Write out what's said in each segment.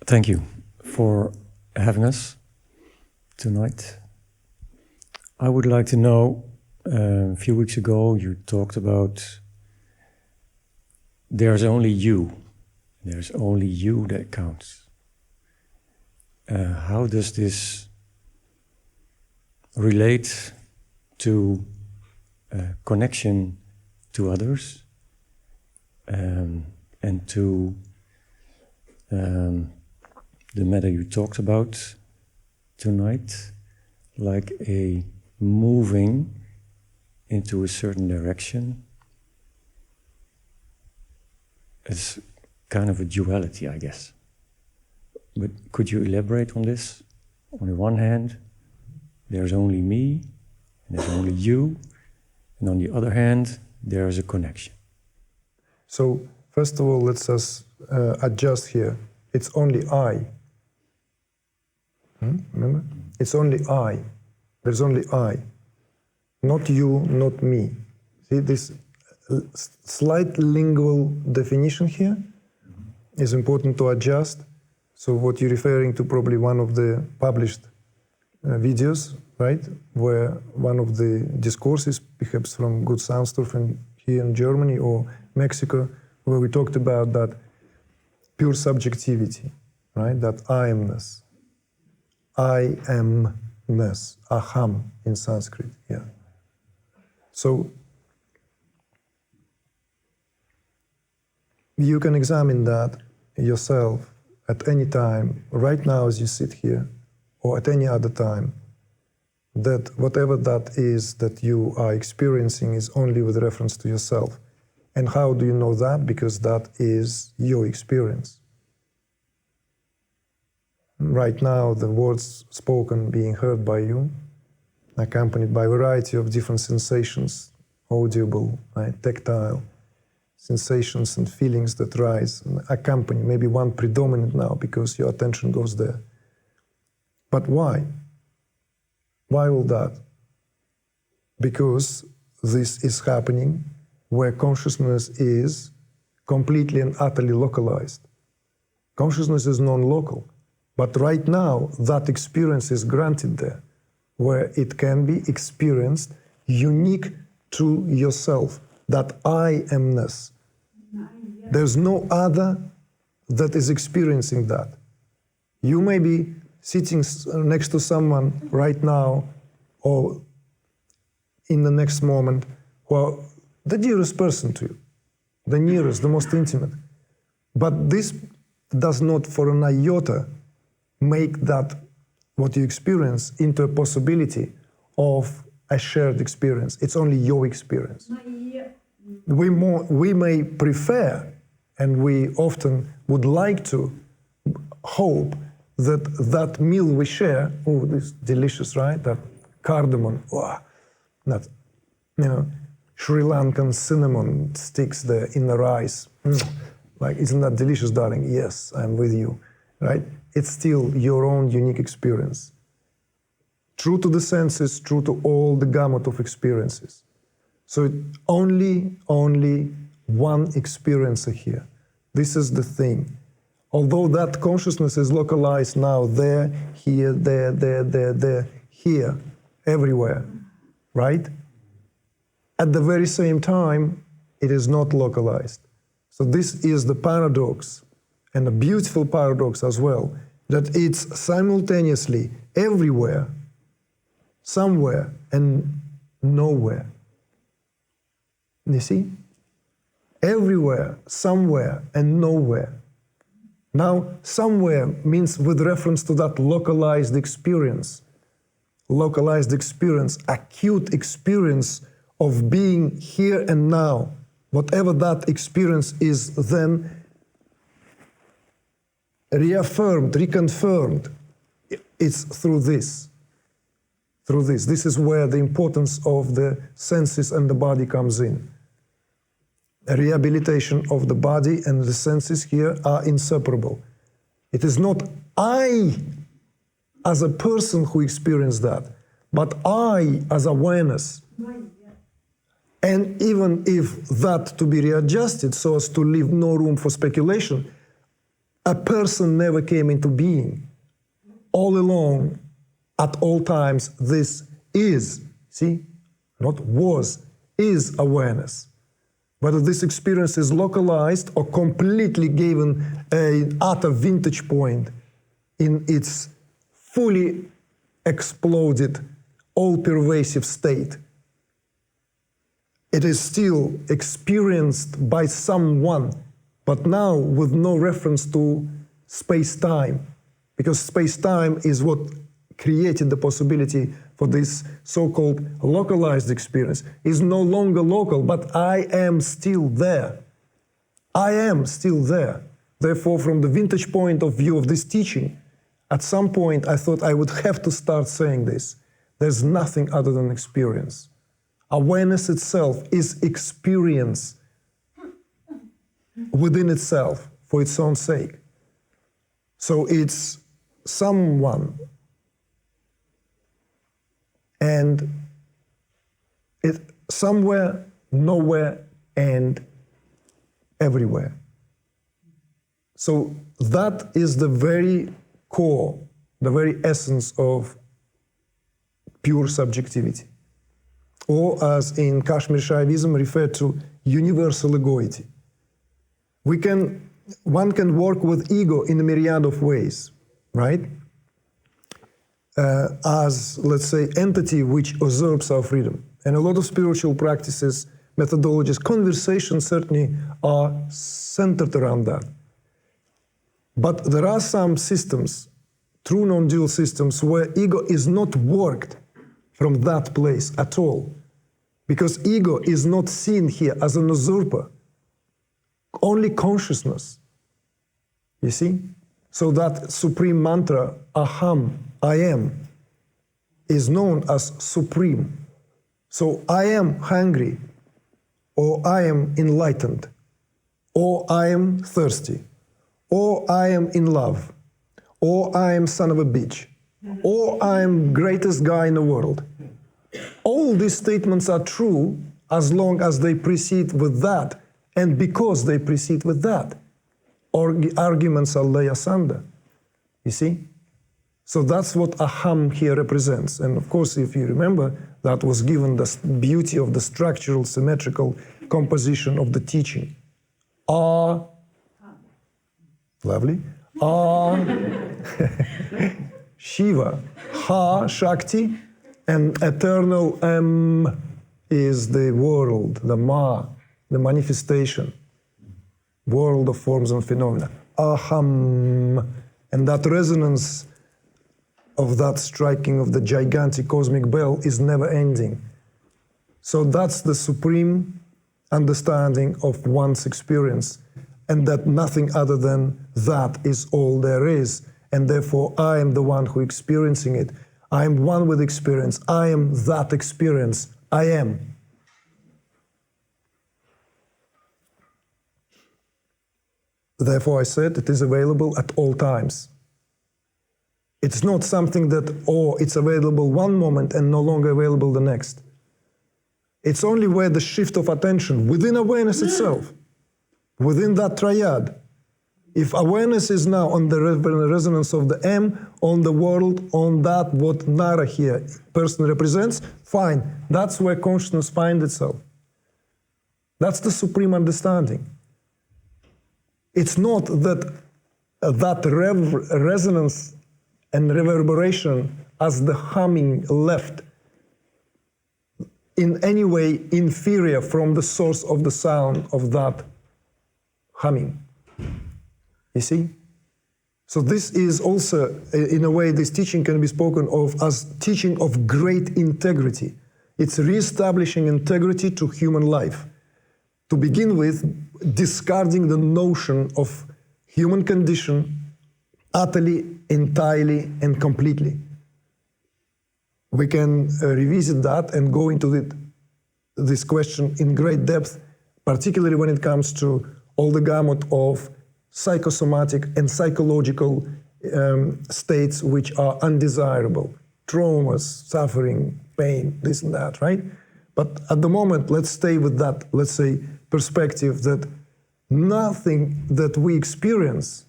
Thank you for having us tonight. I would like to know, a few weeks ago you talked about there's only you that counts. How does this relate to connection to others and to the matter you talked about tonight, like a moving into a certain direction? It's kind of a duality, I guess. But could you elaborate on this? On the one hand, there's only me, and there's only you, and on the other hand, there is a connection. So, first of all, let's us adjust here. It's only I. Remember? It's only I. There's only I. Not you, not me. See, this slight lingual definition here is important to adjust. So what you're referring to, probably one of the published videos, right? Where one of the discourses, perhaps from Good Sandstorf here in Germany or Mexico, where we talked about that pure subjectivity, right? That I-am-ness. I-am-ness. Aham in Sanskrit, yeah. So you can examine that yourself at any time, right now as you sit here, or at any other time, that whatever that is that you are experiencing is only with reference to yourself. And how do you know that? Because that is your experience. Right now, the words spoken being heard by you, accompanied by a variety of different sensations, audible, right, tactile, sensations and feelings that rise and accompany, maybe one predominant now because your attention goes there. But why? Why all that? Because this is happening where consciousness is completely and utterly localized. Consciousness is non-local, but right now that experience is granted there, where it can be experienced unique to yourself, that I-am-ness. There's no other that is experiencing that. You may be sitting next to someone right now or in the next moment who are the dearest person to you, the nearest, the most intimate. But this does not for an iota make that what you experience into a possibility of a shared experience. It's only your experience. We may prefer, and we often would like to hope that that meal we share, oh, this is delicious, right? That cardamom, oh, that, Sri Lankan cinnamon sticks there in the rice. Like, isn't that delicious, darling? Yes, I'm with you, right? It's still your own unique experience. True to the senses, true to all the gamut of experiences. So only one experiencer here. This is the thing. Although that consciousness is localized now there, here, there, here, everywhere, right? At the very same time, it is not localized. So this is the paradox, and a beautiful paradox as well, that it's simultaneously everywhere, somewhere, and nowhere. You see? Everywhere, somewhere, and nowhere. Now, somewhere means with reference to that localized experience, acute experience of being here and now. Whatever that experience is then reaffirmed, reconfirmed, it's through this. This is where the importance of the senses and the body comes in. A rehabilitation of the body and the senses here are inseparable. It is not I as a person who experienced that, but I as awareness. And even if that to be readjusted so as to leave no room for speculation, a person never came into being. All along, at all times, this is, see, not was, is awareness. Whether this experience is localized or completely given an utter vantage point in its fully exploded, all-pervasive state, it is still experienced by someone, but now with no reference to space-time, because space-time is what created the possibility for this so-called localized experience. Is no longer local, but I am still there. I am still there. Therefore, from the vantage point of view of this teaching, at some point I thought I would have to start saying this. There's nothing other than experience. Awareness itself is experience within itself for its own sake. So it's someone, and it somewhere, nowhere, and everywhere. So that is the very core, the very essence of pure subjectivity, or as in Kashmir Shaivism referred to, universal egoity. One can work with ego in a myriad of ways, right? As, let's say, entity which usurps our freedom. And a lot of spiritual practices, methodologies, conversations certainly are centered around that. But there are some systems, true non-dual systems, where ego is not worked from that place at all. Because ego is not seen here as an usurper, only consciousness, you see? So that supreme mantra, aham, I am, is known as supreme. So I am hungry, or I am enlightened, or I am thirsty, or I am in love, or I am son of a bitch, or I am greatest guy in the world. All these statements are true as long as they precede with that, and because they precede with that, arguments are lay asunder, you see? So that's what aham here represents. And of course, if you remember, that was given the beauty of the structural, symmetrical composition of the teaching. Ah, lovely. Ah, Shiva. Ha, Shakti. And eternal M is the world, the Ma, the manifestation, world of forms and phenomena. Aham. And that resonance of that striking of the gigantic cosmic bell is never ending. So that's the supreme understanding of one's experience, and that nothing other than that is all there is, and therefore I am the one who is experiencing it. I am one with experience. I am that experience. I am. Therefore I said it is available at all times. It's not something that, it's available one moment and no longer available the next. It's only where the shift of attention within awareness itself, within that triad. If awareness is now on the resonance of the M, on the world, on that what Nara here person represents, fine. That's where consciousness finds itself. That's the supreme understanding. It's not that resonance and reverberation as the humming left in any way inferior from the source of the sound of that humming. You see? So this is also, in a way, this teaching can be spoken of as teaching of great integrity. It's reestablishing integrity to human life. To begin with, discarding the notion of human condition utterly, entirely, and completely. We can revisit that and go into this question in great depth, particularly when it comes to all the gamut of psychosomatic and psychological states which are undesirable. Traumas, suffering, pain, this and that, right? But at the moment, let's stay with that, let's say, perspective that nothing that we experience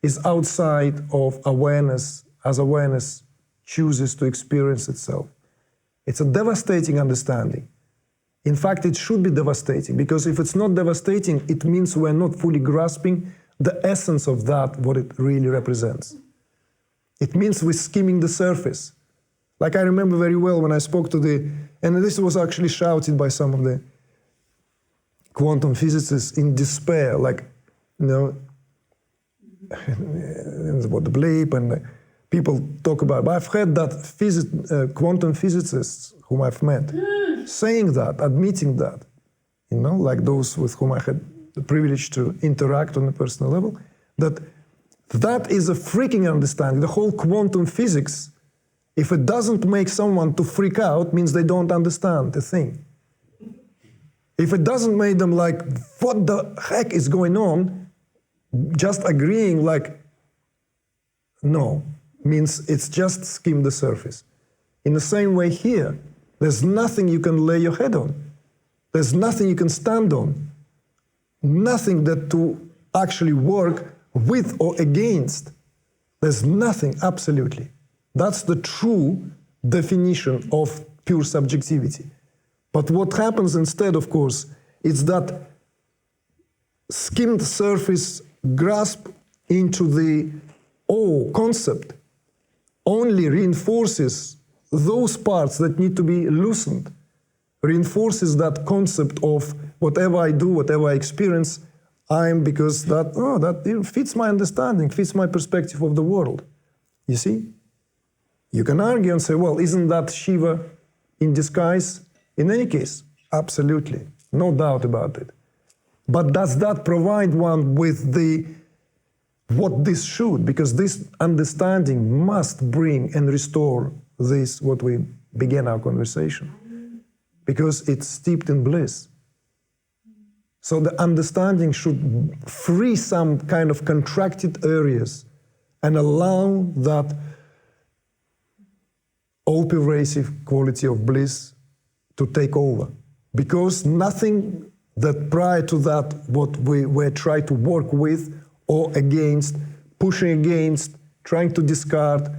is outside of awareness as awareness chooses to experience itself. It's a devastating understanding. In fact, it should be devastating, because if it's not devastating, it means we're not fully grasping the essence of that, what it really represents. It means we're skimming the surface. Like I remember very well when I spoke to and this was actually shouted by some of the quantum physicists in despair, like, you know, about the bleep, and people talk about it. But I've heard that quantum physicists whom I've met saying that, admitting that, you know, like those with whom I had the privilege to interact on a personal level, that is a freaking understanding. The whole quantum physics, if it doesn't make someone to freak out, means they don't understand the thing. If it doesn't make them like, what the heck is going on, just agreeing like, no, means it's just skim the surface. In the same way here, there's nothing you can lay your head on. There's nothing you can stand on. Nothing that to actually work with or against. There's nothing, absolutely. That's the true definition of pure subjectivity. But what happens instead, of course, is that skimmed surface grasp into the concept only reinforces those parts that need to be loosened, reinforces that concept of whatever I do, whatever I experience, because that fits my understanding, fits my perspective of the world. You see? You can argue and say, well, isn't that Shiva in disguise? In any case, absolutely, no doubt about it. But does that provide one with what this should? Because this understanding must bring and restore this, what we began our conversation, because it's steeped in bliss. So the understanding should free some kind of contracted areas and allow that all-pervasive quality of bliss to take over. Because nothing that prior to that, what we were trying to work with or against, pushing against, trying to discard,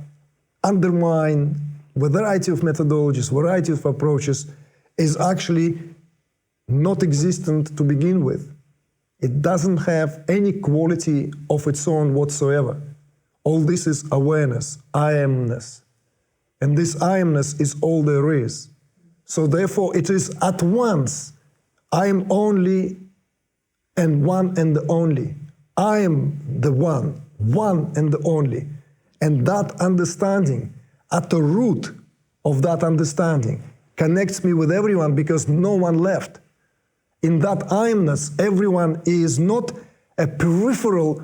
undermine, with a variety of methodologies, variety of approaches, is actually not existent to begin with. It doesn't have any quality of its own whatsoever. All this is awareness, I-am-ness. And this I-am-ness is all there is. So therefore it is at once, I am only and one and the only. I am the one and the only. And that understanding, at the root of that understanding, connects me with everyone because no one left. In that I-am-ness, everyone is not a peripheral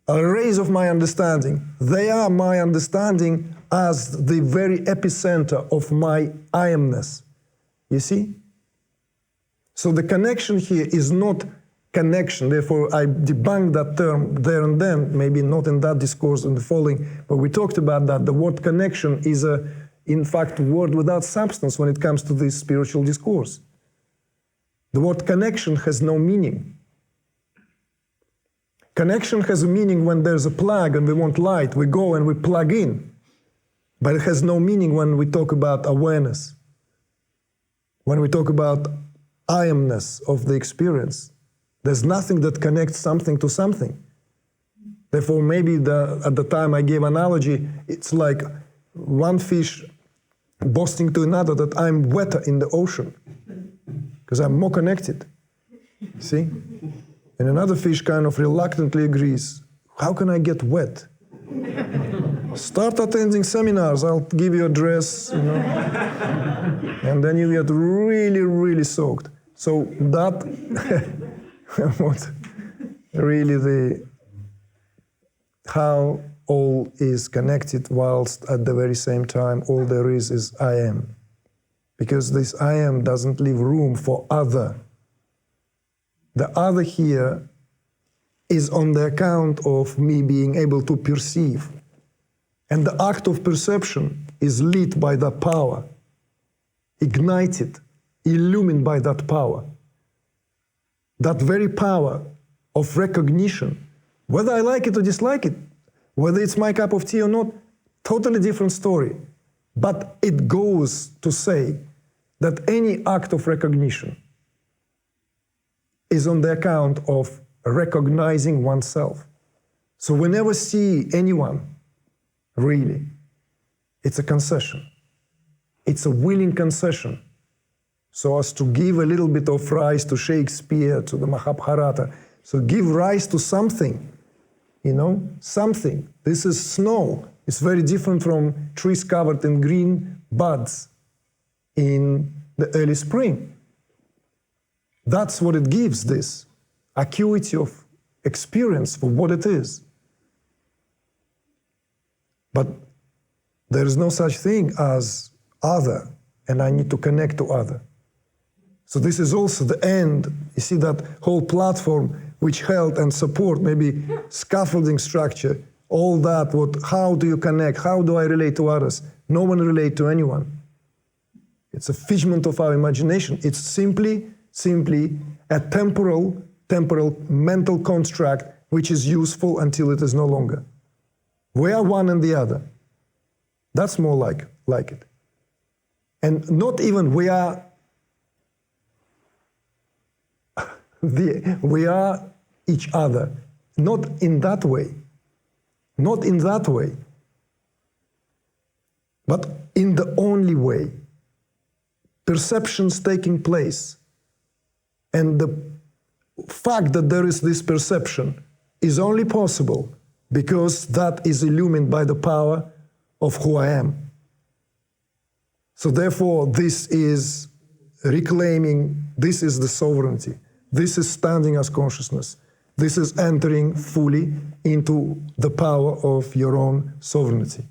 rays of my understanding. They are my understanding as the very epicenter of my I-am-ness. You see? So the connection here is not connection. Therefore, I debunked that term there and then, maybe not in that discourse in the following, but we talked about that. The word connection is in fact, a word without substance when it comes to this spiritual discourse. The word connection has no meaning. Connection has a meaning when there's a plug and we want light. We go and we plug in. But it has no meaning when we talk about awareness. When we talk about I-am-ness of the experience. There's nothing that connects something to something. Therefore, maybe at the time I gave analogy, it's like one fish boasting to another that I'm wetter in the ocean because I'm more connected. See? And another fish kind of reluctantly agrees, how can I get wet? Start attending seminars, I'll give you a dress, you know, and then you get really, really soaked. So that what really how all is connected, whilst at the very same time all there is I am. Because this I am doesn't leave room for other. The other here is on the account of me being able to perceive. And the act of perception is lit by that power, ignited, illumined by that power. That very power of recognition Whether I like it or dislike it, whether it's my cup of tea or not, totally different story. But it goes to say that any act of recognition is on the account of recognizing oneself. So we never see anyone, really. It's a concession. It's a willing concession. So as to give a little bit of rise to Shakespeare, to the Mahabharata, so give rise to something, something. This is snow. It's very different from trees covered in green buds in the early spring. That's what it gives, this acuity of experience for what it is. But there is no such thing as other, and I need to connect to other. So this is also the end. You see that whole platform which held and support, maybe scaffolding structure, all that, how do you connect? How do I relate to others? No one relates to anyone. It's a figment of our imagination. It's simply a temporal mental construct which is useful until it is no longer. We are one and the other. That's more like it. And not even we are each other. Not in that way. Not in that way. But in the only way. Perceptions taking place. And the fact that there is this perception is only possible because that is illumined by the power of who I am. So therefore, this is reclaiming, this is the sovereignty. This is standing as consciousness. This is entering fully into the power of your own sovereignty.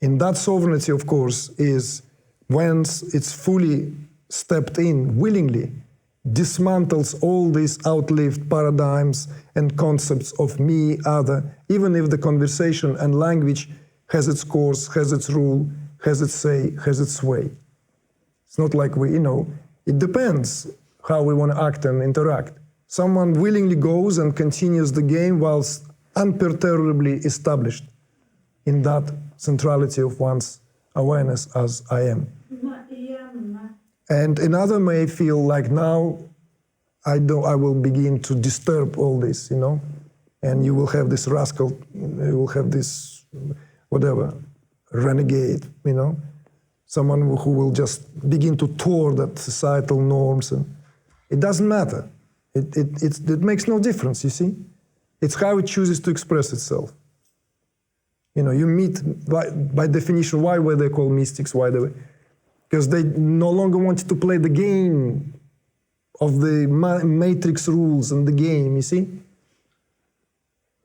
In that sovereignty, of course, is once it's fully stepped in willingly, dismantles all these outlived paradigms and concepts of me, other, even if the conversation and language has its course, has its rule, has its say, has its way. It's not like it depends how we want to act and interact. Someone willingly goes and continues the game whilst unperturbably established in that centrality of one's awareness as I am. And another may feel like now I will begin to disturb all this, and you will have this rascal, you will have this whatever, renegade, someone who will just begin to thwart that societal norms, and it doesn't matter. It makes no difference, you see? It's how it chooses to express itself. You meet, by definition, why were they called mystics? Why they were? Because they no longer wanted to play the game of the matrix rules and the game, you see?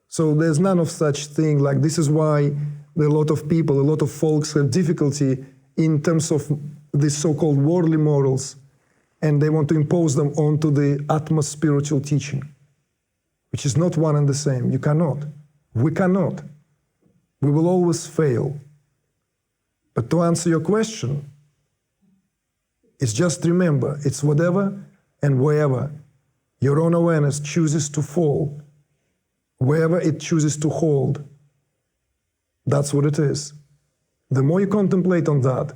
So there's none of such thing. Like, this is why a lot of people, a lot of folks have difficulty in terms of these so-called worldly morals, and they want to impose them onto the Atma's spiritual teaching, which is not one and the same. You cannot. We cannot. We will always fail. But to answer your question, it's just remember, it's whatever and wherever your own awareness chooses to fall, wherever it chooses to hold, that's what it is. The more you contemplate on that,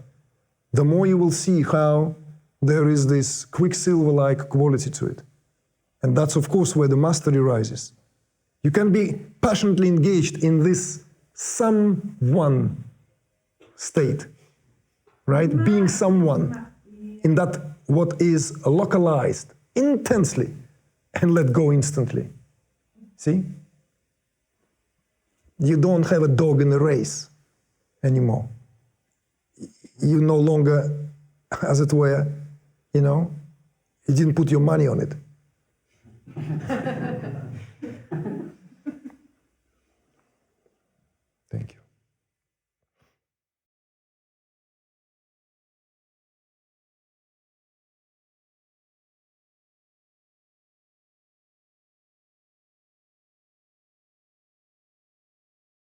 the more you will see how there is this quicksilver-like quality to it. And that's, of course, where the mastery rises. You can be passionately engaged in this someone state, right? Being someone in that what is localized intensely and let go instantly. See? You don't have a dog in a race anymore. You no longer, as it were, you didn't put your money on it.